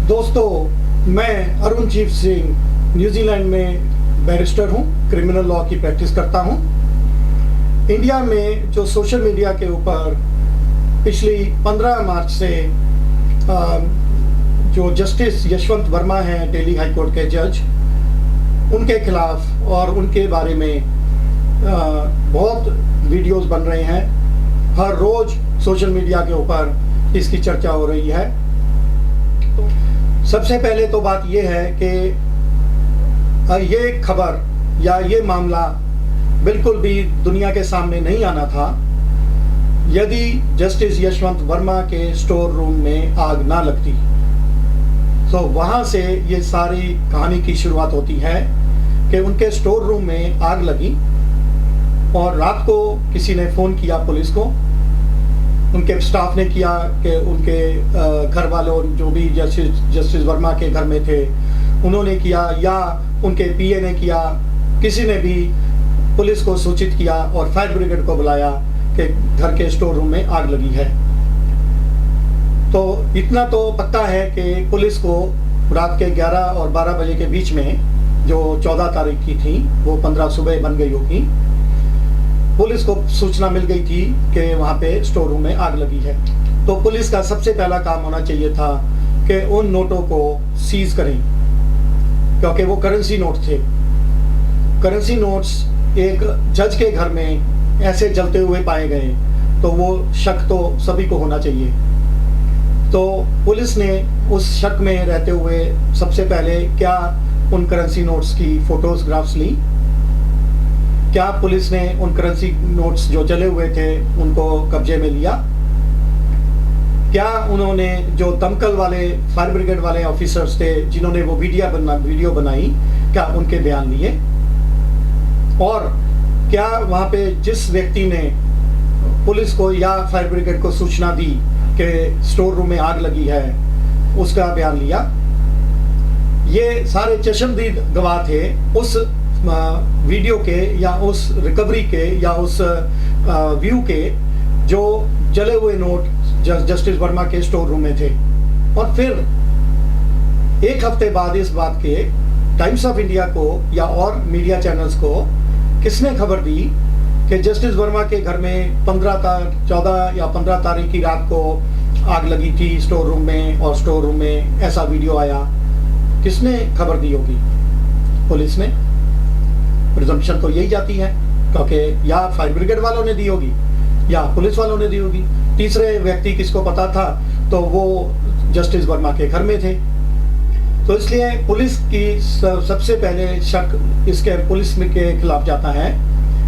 दोस्तों, मैं अरुणजीत सिंह न्यूजीलैंड में बैरिस्टर हूँ, क्रिमिनल लॉ की प्रैक्टिस करता हूँ। इंडिया में जो सोशल मीडिया के ऊपर पिछली 15 मार्च से जो जस्टिस यशवंत वर्मा हैं, दिल्ली हाई कोर्ट के जज, उनके खिलाफ और उनके बारे में बहुत वीडियोस बन रहे हैं। हर रोज सोशल मीडिया के ऊपर इसकी चर्चा हो रही है। तो सबसे पहले तो बात यह है कि ये खबर या ये मामला बिल्कुल भी दुनिया के सामने नहीं आना था यदि जस्टिस यशवंत वर्मा के स्टोर रूम में आग ना लगती। तो वहाँ से ये सारी कहानी की शुरुआत होती है कि उनके स्टोर रूम में आग लगी और रात को किसी ने फ़ोन किया पुलिस को। उनके स्टाफ ने किया कि उनके घर वालों जो भी जस्टिस वर्मा के घर में थे उन्होंने किया, या उनके पीए ने किया, किसी ने भी पुलिस को सूचित किया और फायर ब्रिगेड को बुलाया कि घर के स्टोर रूम में आग लगी है। तो इतना तो पता है कि पुलिस को रात के 11 और 12 बजे के बीच में, जो 14 तारीख की थी, वो 15 सुबह बन गई होगी, पुलिस को सूचना मिल गई थी कि वहाँ पे स्टोर रूम में आग लगी है। तो पुलिस का सबसे पहला काम होना चाहिए था कि उन नोटों को सीज करें, क्योंकि वो करेंसी नोट थे। करेंसी नोट्स एक जज के घर में ऐसे जलते हुए पाए गए, तो वो शक तो सभी को होना चाहिए। तो पुलिस ने उस शक में रहते हुए सबसे पहले क्या उन करेंसी नोट्स की फोटोग्राफ्स ली, क्या पुलिस ने उन करेंसी नोट्स जो जले हुए थे उनको कब्जे में लिया, क्या उन्होंने जो दमकल वाले फायर ब्रिगेड वाले ऑफिसर्स थे जिन्होंने वो वीडियो बनाई, क्या उनके बयान लिए, और क्या वहाँ पे जिस व्यक्ति ने पुलिस को या फायर ब्रिगेड को सूचना दी कि स्टोर रूम में आग लगी है उसका बयान लिया। ये सारे चश्मदीद गवाह थे उस वीडियो के या उस रिकवरी के या उस व्यू के जो जले हुए नोट जस्टिस वर्मा के स्टोर रूम में थे। और फिर एक हफ्ते बाद इस बात के टाइम्स ऑफ इंडिया को या और मीडिया चैनल्स को किसने खबर दी कि जस्टिस वर्मा के घर में 14 या 15 तारीख की रात को आग लगी थी स्टोर रूम में, और स्टोर रूम में ऐसा वीडियो आया। किसने खबर दी होगी? पुलिस ने। प्रिजम्पशन तो यही जाती है, क्योंकि या फायर ब्रिगेड वालों ने दी होगी या पुलिस वालों ने दी होगी। तीसरे व्यक्ति किसको पता था? तो वो जस्टिस वर्मा के घर में थे। तो इसलिए पुलिस की सबसे पहले शक इसके पुलिस के खिलाफ जाता है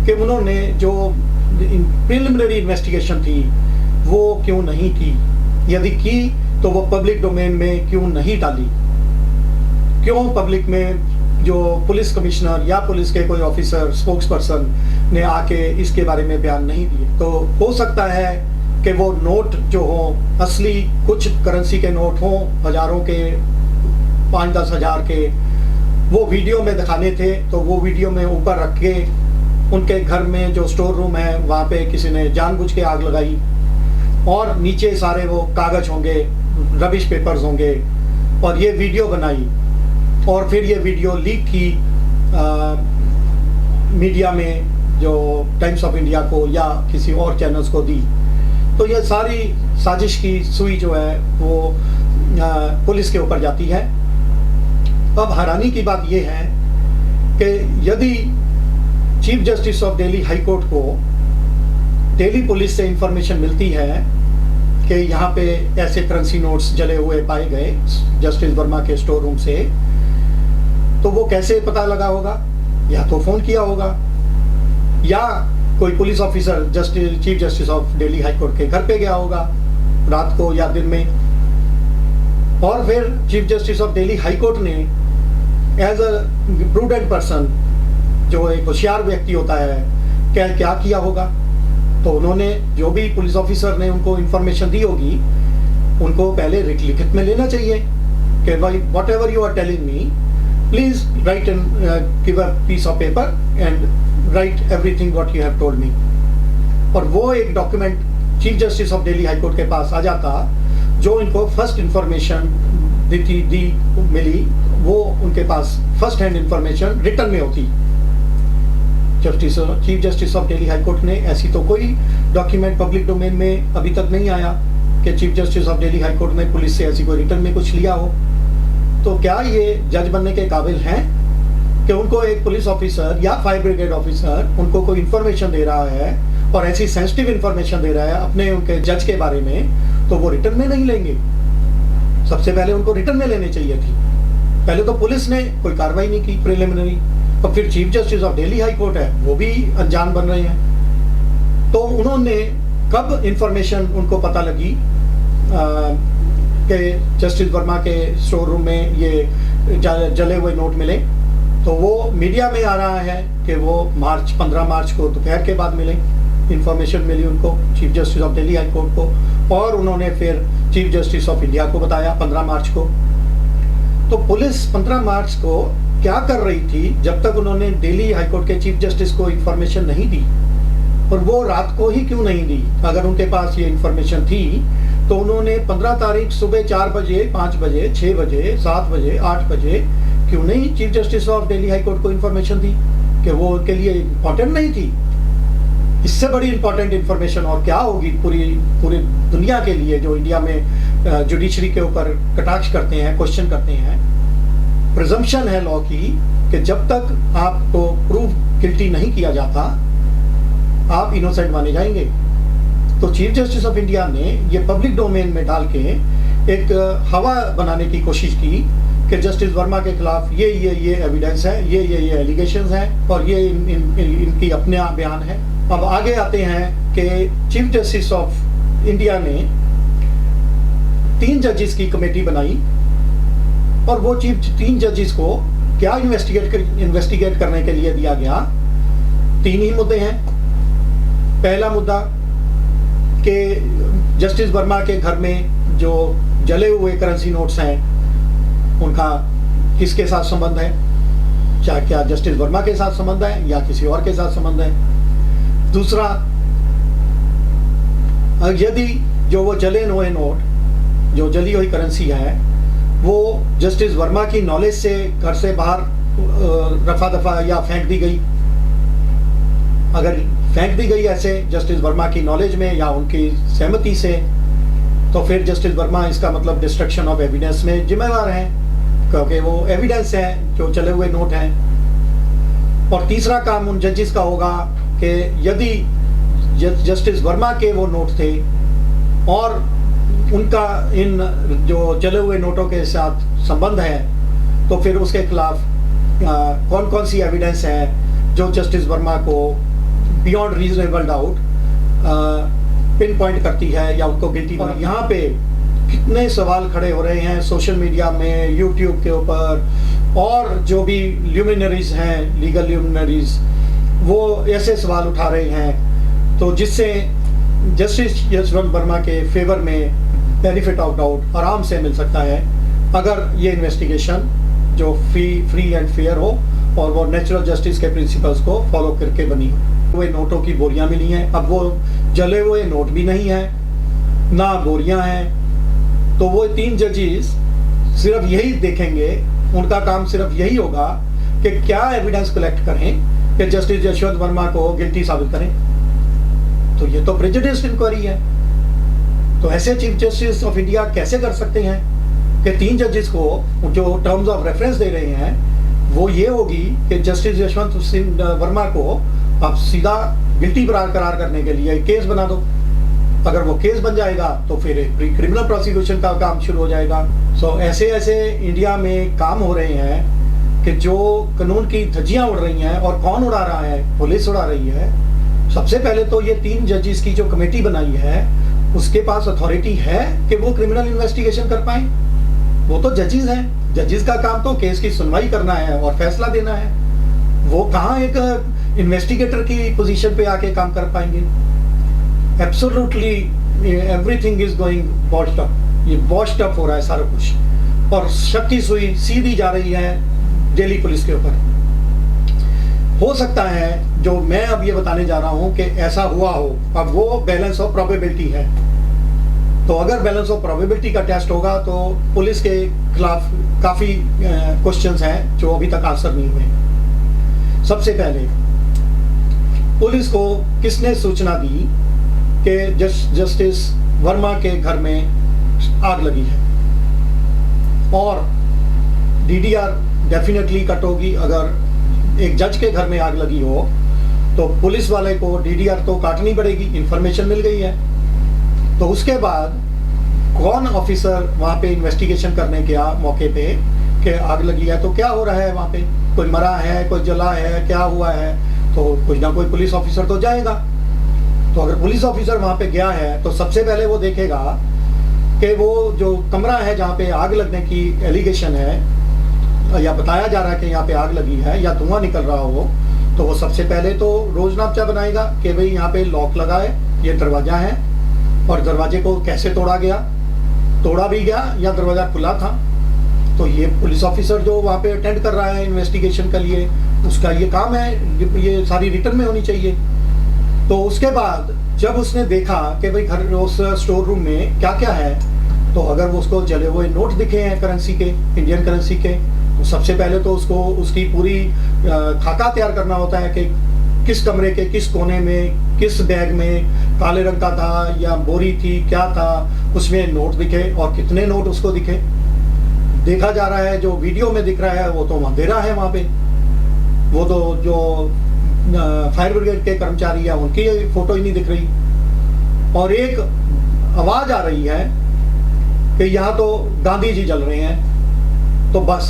कि उन्होंने जो प्रिलिमिनरी इन्वेस्टिगेशन थी वो क्यों नहीं की, यदि की तो वो पब्लिक डोमेन में क्यों नहीं डाली, क्यों पब्लिक में जो पुलिस कमिश्नर या पुलिस के कोई ऑफिसर स्पोक्स पर्सन ने आके इसके बारे में बयान नहीं दिए। तो हो सकता है कि वो नोट जो हो असली, कुछ करेंसी के नोट हों, हजारों के, 5-10 हज़ार के, वो वीडियो में दिखाने थे, तो वो वीडियो में ऊपर रख के उनके घर में जो स्टोर रूम है वहाँ पे किसी ने जानबूझ के आग लगाई, और नीचे सारे वो कागज होंगे, रबिश पेपर्स होंगे, और ये वीडियो बनाई, और फिर ये वीडियो लीक की मीडिया में, जो टाइम्स ऑफ इंडिया को या किसी और चैनल्स को दी। तो ये सारी साजिश की सुई जो है वो पुलिस के ऊपर जाती है। अब हैरानी की बात ये है कि यदि chief justice of Delhi high court को दिल्ली पुलिस से इंफॉर्मेशन मिलती है कि यहाँ पे ऐसे करेंसी नोट्स जले हुए पाए गए जस्टिस वर्मा के स्टोर रूम से, तो वो कैसे पता लगा होगा? या तो फोन किया होगा, या कोई police officer chief justice of Delhi high court के घर पे गया होगा रात को या दिन में, और फिर chief justice of Delhi high court ने एज अ प्रूडेंट पर्सन, जो एक होशियार व्यक्ति होता है, क्या किया होगा? तो उन्होंने, जो भी पुलिस ऑफिसर ने उनको इंफॉर्मेशन दी होगी, उनको पहले लिखित में लेना चाहिए कि भाई whatever you are telling me, please write and give a piece of paper and write everything what you have told me. और वो एक document chief justice of Delhi high court के पास आ जाता, जो इनको फर्स्ट इंफॉर्मेशन दी मिली, वो उनके पास फर्स्ट हैंड इंफॉर्मेशन रिटर्न में होती। Chief justice of Delhi high court ने ऐसी तो कोई डॉक्यूमेंट पब्लिक डोमेन में अभी तक नहीं आया कि chief justice of Delhi high court ने पुलिस से ऐसी कोई रिटर्न में कुछ लिया हो। तो क्या ये जज बनने के काबिल हैं कि उनको एक पुलिस ऑफिसर या फायर ब्रिगेड ऑफिसर उनको कोई इंफॉर्मेशन दे रहा है और ऐसी सेंसिटिव इंफॉर्मेशन दे रहा है अपने उनके जज के बारे में, तो वो रिटर्न में नहीं लेंगे? सबसे पहले उनको रिटर्न में लेनी चाहिए थी। पहले तो पुलिस ने कोई कार्रवाई नहीं की प्रिलिमिनरी, और फिर chief justice of Delhi high court है वो भी अनजान बन रहे हैं। तो उन्होंने कब इंफॉर्मेशन उनको पता लगी कि जस्टिस वर्मा के स्टोर रूम में ये जले हुए नोट मिले? तो वो मीडिया में आ रहा है कि वो 15 मार्च को दोपहर के बाद मिले, इंफॉर्मेशन मिली उनको chief justice of Delhi high court को, और उन्होंने फिर चीफ जस्टिस ऑफ इंडिया को बताया 15 मार्च को। तो पुलिस 15 मार्च को क्या कर रही थी जब तक उन्होंने दिल्ली हाई कोर्ट के चीफ जस्टिस को इंफॉर्मेशन नहीं दी? और वो रात को ही क्यों नहीं दी? अगर उनके पास ये इंफॉर्मेशन थी तो उन्होंने 15 तारीख सुबह 4 बजे, 5 बजे, 6 बजे, 7 बजे, 8 बजे क्यों नहीं chief justice of Delhi high court को इंफॉर्मेशन दी? कि वो उनके लिए इंपॉर्टेंट नहीं थी? इससे बड़ी इंपॉर्टेंट इंफॉर्मेशन और क्या होगी पूरी दुनिया के लिए, जो इंडिया में जुडिशरी के ऊपर कटाक्ष करते हैं, क्वेश्चन करते हैं। प्रिजम्पशन है लॉ की कि जब तक आपको प्रूव गिल्टी नहीं किया जाता आप इनोसेंट माने जाएंगे। तो चीफ जस्टिस ऑफ इंडिया ने ये पब्लिक डोमेन में डाल के एक हवा बनाने की कोशिश की कि जस्टिस वर्मा के खिलाफ ये एविडेंस है, ये एलिगेशंस हैं और ये इनकी अपने बयान है। अब आगे आते हैं कि चीफ जस्टिस ऑफ इंडिया ने 3 जजेस की कमेटी बनाई और वो 3 जजेस को क्या इन्वेस्टिगेट करने के लिए दिया गया? 3 ही मुद्दे हैं। पहला मुद्दा कि जस्टिस वर्मा के घर में जो जले हुए करेंसी नोट्स हैं उनका किसके साथ संबंध है, चाहे क्या जस्टिस वर्मा के साथ संबंध है या किसी और के साथ संबंध है। दूसरा, यदि जो वो जले हुए नोट, जो जली हुई करेंसी है, वो जस्टिस वर्मा की नॉलेज से घर से बाहर रफा दफा या फेंक दी गई, अगर फेंक दी गई ऐसे जस्टिस वर्मा की नॉलेज में या उनकी सहमति से, तो फिर जस्टिस वर्मा इसका मतलब डिस्ट्रक्शन ऑफ एविडेंस में जिम्मेवार हैं, क्योंकि वो एविडेंस है जो चले हुए नोट हैं। और तीसरा काम उन जजेस का होगा कि यदि जस्टिस वर्मा के वो नोट थे और उनका इन जो जले हुए नोटों के साथ संबंध है, तो फिर उसके खिलाफ कौन कौन सी एविडेंस है जो जस्टिस वर्मा को beyond reasonable doubt pin point करती है या उनको गिल्टी बनाती है। यहाँ पे कितने सवाल खड़े हो रहे हैं सोशल मीडिया में, यूट्यूब के ऊपर, और जो भी ल्यूमिनरीज हैं, लीगल ल्यूमिनरीज, वो ऐसे सवाल उठा रहे हैं तो जिससे जस्टिस यशवंत वर्मा के फेवर में बेनिफिट ऑफ डाउट आराम से मिल सकता है अगर ये इन्वेस्टिगेशन जो फ्री एंड फेयर हो और वो नेचुरल जस्टिस के प्रिंसिपल्स को फॉलो करके बनी हो। हुए नोटों की बोरियां मिली हैं, अब वो जले हुए नोट भी नहीं हैं ना बोरियां हैं, तो वो 3 जजेस सिर्फ यही देखेंगे, उनका काम सिर्फ यही होगा कि क्या एविडेंस कलेक्ट करें कि जस्टिस यशवंत वर्मा को गिल्टी साबित करें। तो ये तो प्रेजुडिस इंक्वायरी है। तो ऐसे चीफ जस्टिस ऑफ इंडिया कैसे कर सकते हैं कि 3 जजेस को जो टर्म्स ऑफ रेफरेंस दे रहे हैं वो ये होगी कि जस्टिस यशवंत वर्मा को आप सीधा गिल्टी करार करने के लिए केस बना दो। अगर वो केस बन जाएगा तो फिर प्री क्रिमिनल प्रोसिक्यूशन का काम शुरू हो जाएगा। सो ऐसे इंडिया में काम हो रहे हैं कि जो कानून की धज्जियां उड़ रही हैं। और कौन उड़ा रहा है? पुलिस उड़ा रही है। सबसे पहले तो ये 3 जजेस की जो कमेटी बनाई है उसके पास अथॉरिटी है कि वो क्रिमिनल इन्वेस्टिगेशन कर पाए? वो तो जजेस हैं। जजेस का काम तो केस की सुनवाई करना है और फैसला देना है। वो कहाँ एक इन्वेस्टिगेटर की पोजीशन पे आके काम कर पाएंगे? Absolutely everything is going washed up. ये वॉश्ड अप हो रहा है सारा कुछ, और शक की सुई सीधी जा रही है दिल्ली पुलिस के ऊपर। हो सकता है जो मैं अब ये बताने जा रहा हूं कि ऐसा हुआ हो, अब वो बैलेंस ऑफ प्रोबेबिलिटी है तो अगर बैलेंस ऑफ प्रोबेबिलिटी का टेस्ट होगा तो पुलिस के खिलाफ काफ़ी क्वेश्चंस हैं जो अभी तक आंसर नहीं हुए। सबसे पहले पुलिस को किसने सूचना दी कि जस्टिस वर्मा के घर में आग लगी है, और डीडीआर डेफिनेटली कट होगी। अगर एक जज के घर में आग लगी हो तो पुलिस वाले को डीडीआर तो काटनी पड़ेगी, इंफॉर्मेशन मिल गई है। तो उसके बाद कौन ऑफिसर वहाँ पे इन्वेस्टिगेशन करने गया मौके पे कि आग लगी है तो क्या हो रहा है वहाँ पे, कोई मरा है, कोई जला है, क्या हुआ है, तो कोई ना कोई पुलिस ऑफिसर तो जाएगा। तो अगर पुलिस ऑफिसर वहाँ पे गया है तो सबसे पहले वो देखेगा कि वो जो कमरा है जहाँ पे आग लगने की एलिगेशन है या बताया जा रहा है कि यहाँ पे आग लगी है या धुआं निकल रहा हो, तो वो सबसे पहले तो रोजनामचा बनाएगा कि भाई यहाँ पे लॉक लगा है, ये दरवाजा है, और दरवाजे को कैसे तोड़ा गया, तोड़ा भी गया या दरवाजा खुला था। तो ये पुलिस ऑफिसर जो वहाँ पे अटेंड कर रहा है इन्वेस्टिगेशन के लिए, उसका ये काम है, ये सारी रिटर्न में होनी चाहिए। तो उसके बाद जब उसने देखा कि भाई घर उस स्टोर रूम में क्या क्या है, तो अगर वो उसको जले हुए नोट दिखे हैं करेंसी के, इंडियन करेंसी के, तो सबसे पहले तो उसको उसकी पूरी खाका तैयार करना होता है कि किस कमरे के किस कोने में, किस बैग में काले रंग का था या बोरी थी, क्या था, उसमें नोट दिखे और कितने नोट उसको दिखे। देखा जा रहा है जो वीडियो में दिख रहा है वो तो अंधेरा है वहाँ पे, वो तो जो फायर ब्रिगेड के कर्मचारी है उनकी फोटो ही नहीं दिख रही। और एक आवाज आ रही है कि यहाँ तो गांधी जी जल रहे हैं। तो बस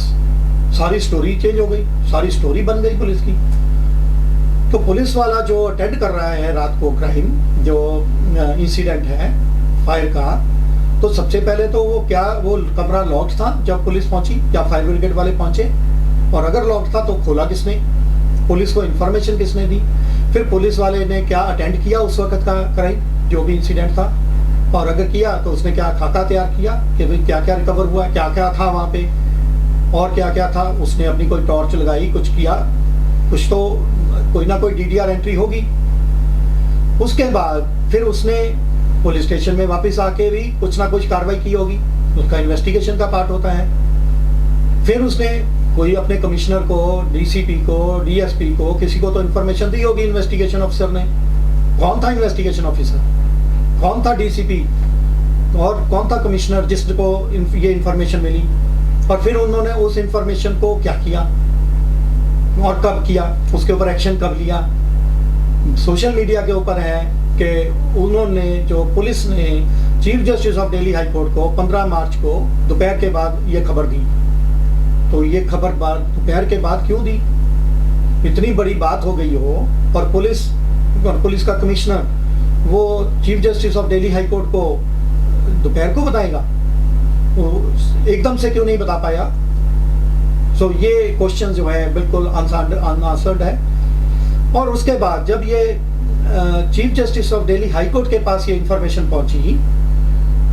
सारी स्टोरी चेंज हो गई, सारी स्टोरी बन गई पुलिस की। तो पुलिस वाला जो अटेंड कर रहा है रात को क्राइम जो इंसिडेंट है फायर का, तो सबसे पहले तो वो कमरा लॉक्ड था जब पुलिस पहुंची या फायर ब्रिगेड वाले पहुंचे, और अगर लॉक्ड था तो खोला किसने, पुलिस को इंफॉर्मेशन किसने दी, फिर पुलिस वाले ने क्या अटेंड किया उस वक्त का क्राइम जो भी इंसिडेंट था, और अगर किया तो उसने क्या खाका तैयार किया कि भाई क्या क्या रिकवर हुआ, क्या क्या था वहाँ पे और क्या क्या था। उसने अपनी कोई टॉर्च लगाई, कुछ किया, कुछ तो कोई ना कोई डीडीआर एंट्री होगी। उसके बाद फिर उसने पुलिस स्टेशन में वापस आके भी कुछ ना कुछ कार्रवाई की होगी, उसका इन्वेस्टिगेशन का पार्ट होता है। फिर उसने कोई अपने कमिश्नर को, डीसीपी को, डीएसपी को, किसी को तो इन्फॉर्मेशन दी होगी इन्वेस्टिगेशन ऑफिसर ने। कौन था इन्वेस्टिगेशन ऑफिसर, कौन था डीसीपी और कौन था कमिश्नर जिसको ये इन्फॉर्मेशन मिली, और फिर उन्होंने उस इन्फॉर्मेशन को क्या किया और कब किया, उसके ऊपर एक्शन कब लिया। सोशल मीडिया के ऊपर है कि उन्होंने जो पुलिस ने chief justice of Delhi high court को 15 मार्च को दोपहर के बाद ये खबर दी। तो ये खबर दोपहर के बाद क्यों दी, इतनी बड़ी बात हो गई हो और पुलिस का कमिश्नर वो chief justice of Delhi high court को दोपहर को बताएगा, वो एकदम से क्यों नहीं बता पाया। सो ये क्वेश्चन जो है बिल्कुल अनआंसर्ड है। और उसके बाद जब ये chief justice of Delhi high court के पास ये इंफॉर्मेशन पहुंची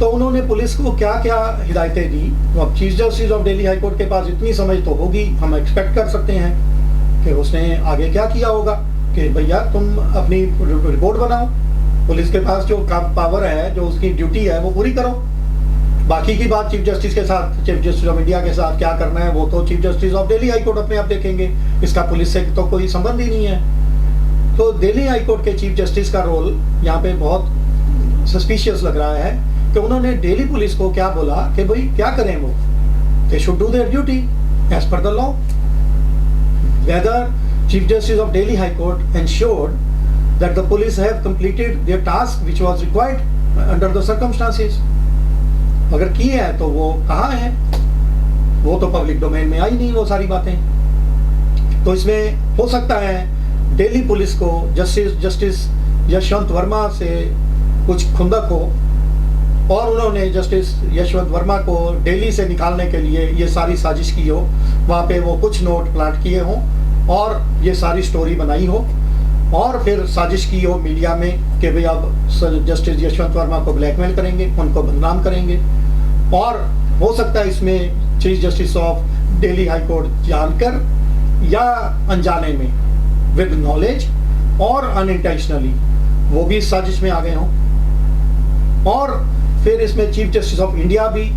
तो उन्होंने पुलिस को क्या क्या हिदायतें दी। तो अब chief justice of Delhi high court के पास इतनी समझ तो होगी, हम एक्सपेक्ट कर सकते हैं कि उसने आगे क्या किया होगा कि भैया तुम अपनी रिपोर्ट बनाओ, पुलिस के पास जो काम पावर है, जो उसकी ड्यूटी है वो पूरी करो। बाकी की बात चीफ जस्टिस के साथ, चीफ जस्टिस ऑफ इंडिया के साथ क्या करना है वो तो chief justice of Delhi high court अपने आप देखेंगे, इसका पुलिस से तो कोई संबंध ही नहीं है। तो दिल्ली हाई कोर्ट के चीफ जस्टिस का रोल यहाँ पे बहुत सस्पिशियस लग रहा है कि उन्होंने दिल्ली पुलिस को क्या बोला कि भाई क्या करें वो, they should do their duty as per the law. Whether chief justice of Delhi high court ensured that the police have completed their task which was required under the circumstances। अगर की है तो वो कहाँ है, वो तो पब्लिक डोमेन में आई नहीं वो सारी बातें। तो इसमें हो सकता है दिल्ली पुलिस को जस्टिस यशवंत वर्मा से कुछ खुंदक हो और उन्होंने जस्टिस यशवंत वर्मा को दिल्ली से निकालने के लिए ये सारी साजिश की हो, वहाँ पे वो कुछ नोट प्लांट किए हों और ये सारी स्टोरी बनाई हो और फिर साजिश की हो मीडिया में कि भाई अब जस्टिस यशवंत वर्मा को ब्लैकमेल करेंगे, उनको बदनाम करेंगे। और हो सकता है इसमें chief justice of Delhi high court जानकर या अनजाने में विद नॉलेज और अनइंटेंशनली वो भी इस साजिश में आ गए हों। और फिर इसमें चीफ जस्टिस ऑफ इंडिया भी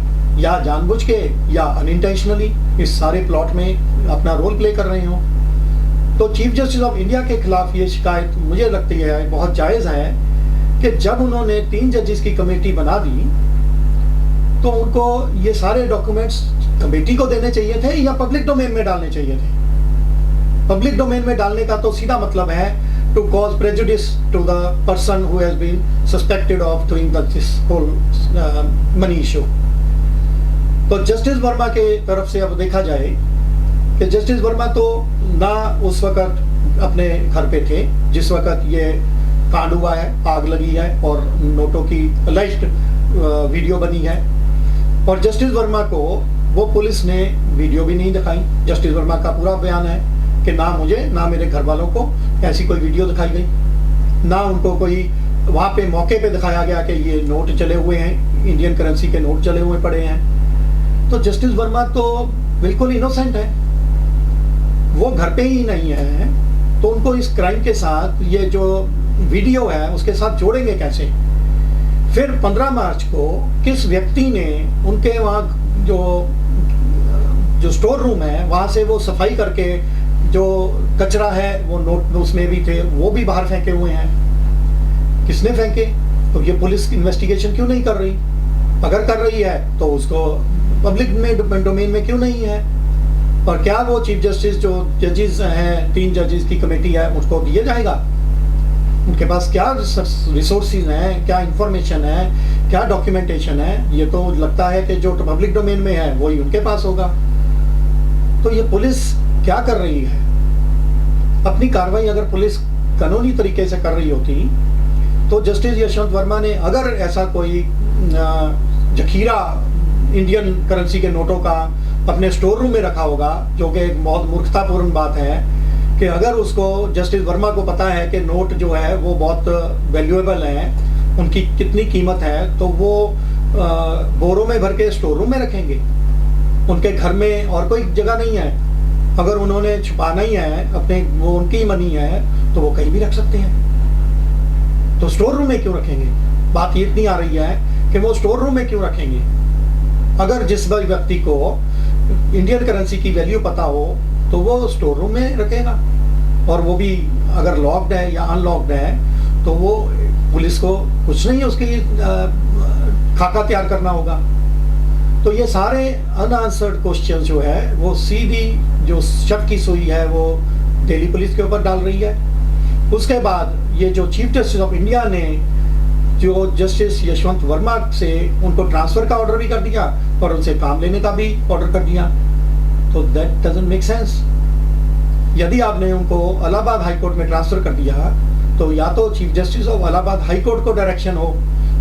या जानबूझ के या अनइंटेंशनली इस सारे प्लॉट में अपना रोल प्ले कर रहे हो। तो चीफ जस्टिस ऑफ इंडिया के खिलाफ ये शिकायत मुझे लगती है बहुत जायज़ है कि जब उन्होंने 3 जजेस की कमेटी बना दी तो उनको ये सारे डॉक्यूमेंट्स कमेटी को देने चाहिए थे या पब्लिक डोमेन में डालने चाहिए थे। पब्लिक डोमेन में डालने का तो सीधा मतलब है to cause prejudice to the person who has been suspected of doing this whole money issue. तो जस्टिस वर्मा के तरफ से अब देखा जाए कि जस्टिस वर्मा तो ना उस वक्त अपने घर पे थे जिस वक्त ये कांड हुआ है, आग लगी है और नोटों की अलाइज्ड वीडियो बनी है, और जस्टिस वर्मा को वो पुलिस ने वीडियो भी नहीं दिखाई। जस्टिस वर्मा का पूरा बयान है कि ना मुझे ना मेरे घर वालों को ऐसी कोई वीडियो दिखाई गई, ना उनको कोई वहाँ पे मौके पे दिखाया गया कि ये नोट चले हुए हैं, इंडियन करेंसी के नोट चले हुए पड़े हैं। तो जस्टिस वर्मा तो बिल्कुल इनोसेंट है, वो घर पे ही नहीं है, तो उनको इस क्राइम के साथ ये जो वीडियो है उसके साथ जोड़ेंगे कैसे? फिर 15 मार्च को किस व्यक्ति ने उनके वहाँ जो स्टोर रूम है वहाँ से वो सफाई करके जो कचरा है वो नोट उसमें भी थे वो भी बाहर फेंके हुए हैं, किसने फेंके? तो ये पुलिस इन्वेस्टिगेशन क्यों नहीं कर रही? अगर कर रही है तो उसको पब्लिक में डोमेन में क्यों नहीं है? और क्या वो चीफ जस्टिस जो जजेस हैं, 3 जजेस की कमेटी है, उसको दिया जाएगा? उनके पास क्या रिसोर्सेज हैं, क्या इंफॉर्मेशन है, क्या डॉक्यूमेंटेशन है? ये तो लगता है कि जो पब्लिक डोमेन में है वही उनके पास होगा। तो ये पुलिस क्या कर रही है? अपनी कार्रवाई अगर पुलिस कानूनी तरीके से कर रही होती तो जस्टिस यशवंत वर्मा ने अगर ऐसा कोई जखीरा इंडियन करेंसी के नोटों का अपने स्टोर रूम में रखा होगा, जो कि एक बहुत मूर्खतापूर्ण बात है कि अगर उसको जस्टिस वर्मा को पता है कि नोट जो है वो बहुत वैल्यूएबल हैं, उनकी कितनी कीमत है, तो वो बोरों में भर के स्टोर रूम में रखेंगे। उनके घर में और कोई जगह नहीं है, अगर उन्होंने छुपाना ही है अपने, वो उनकी मनी है तो वो कहीं भी रख सकते हैं। तो स्टोर रूम में क्यों रखेंगे? बात ये इतनी आ रही है कि वो स्टोर रूम में क्यों रखेंगे? अगर जिस व्यक्ति को इंडियन करेंसी की वैल्यू पता हो तो वो स्टोर रूम में रखेगा, और वो भी अगर लॉक्ड है या अनलॉक्ड है तो वो पुलिस को कुछ नहीं है उसके खाका तैयार करना होगा। तो ये सारे अनआंसर्ड क्वेश्चन जो है वो सीधी जो शक की सुई है वो दिल्ली पुलिस के ऊपर डाल रही है। उसके बाद ये जो चीफ जस्टिस ऑफ इंडिया ने जो जस्टिस यशवंत वर्मा से उनको ट्रांसफर का ऑर्डर भी कर दिया और उनसे काम लेने का भी ऑर्डर कर दिया, तो दैट डजंट मेक सेंस। यदि आपने उनको इलाहाबाद हाई कोर्ट में ट्रांसफर कर दिया तो या तो chief justice of Allahabad high court को डायरेक्शन हो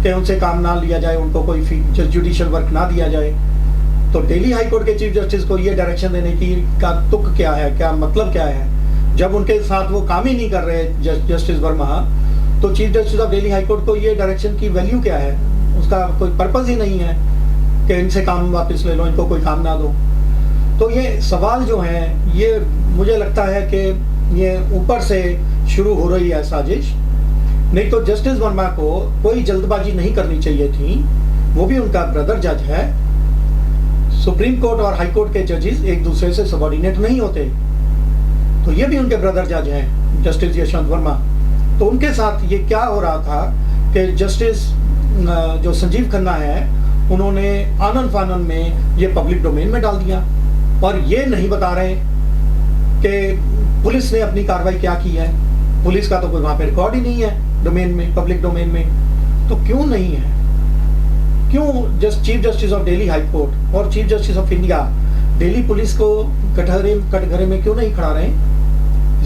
कि उनसे काम ना लिया जाए, उनको कोई जुडिशियल वर्क ना दिया जाए। तो दिल्ली हाई कोर्ट के चीफ जस्टिस को ये डायरेक्शन देने की का तुक क्या है, क्या मतलब क्या है? जब उनके साथ वो काम ही नहीं कर रहे जस्टिस वर्मा, तो chief justice of Delhi high court को ये डायरेक्शन की वैल्यू क्या है? उसका कोई पर्पस ही नहीं है कि इनसे काम वापस ले लो, इनको कोई काम ना दो। तो ये सवाल जो हैं ये मुझे लगता है कि ये ऊपर से शुरू हो रही है साजिश। नहीं तो जस्टिस वर्मा को कोई जल्दबाजी नहीं करनी चाहिए थी, वो भी उनका ब्रदर जज है। सुप्रीम कोर्ट और हाई कोर्ट के जजेस एक दूसरे से सबॉर्डिनेट नहीं होते, तो ये भी उनके ब्रदर जज हैं जस्टिस यशवंत वर्मा। तो उनके साथ ये क्या हो रहा था कि जस्टिस जो संजीव खन्ना है उन्होंने आनन फानन में ये पब्लिक डोमेन में डाल दिया, और ये नहीं बता रहे कि पुलिस ने अपनी कार्रवाई क्या की है। पुलिस का तो कोई वहाँ पे रिकॉर्ड ही नहीं है डोमेन में, पब्लिक डोमेन में। तो क्यों नहीं है? क्यों chief justice of Delhi high court और chief justice of India Delhi police को कटघरे में क्यों नहीं खड़ा रहे?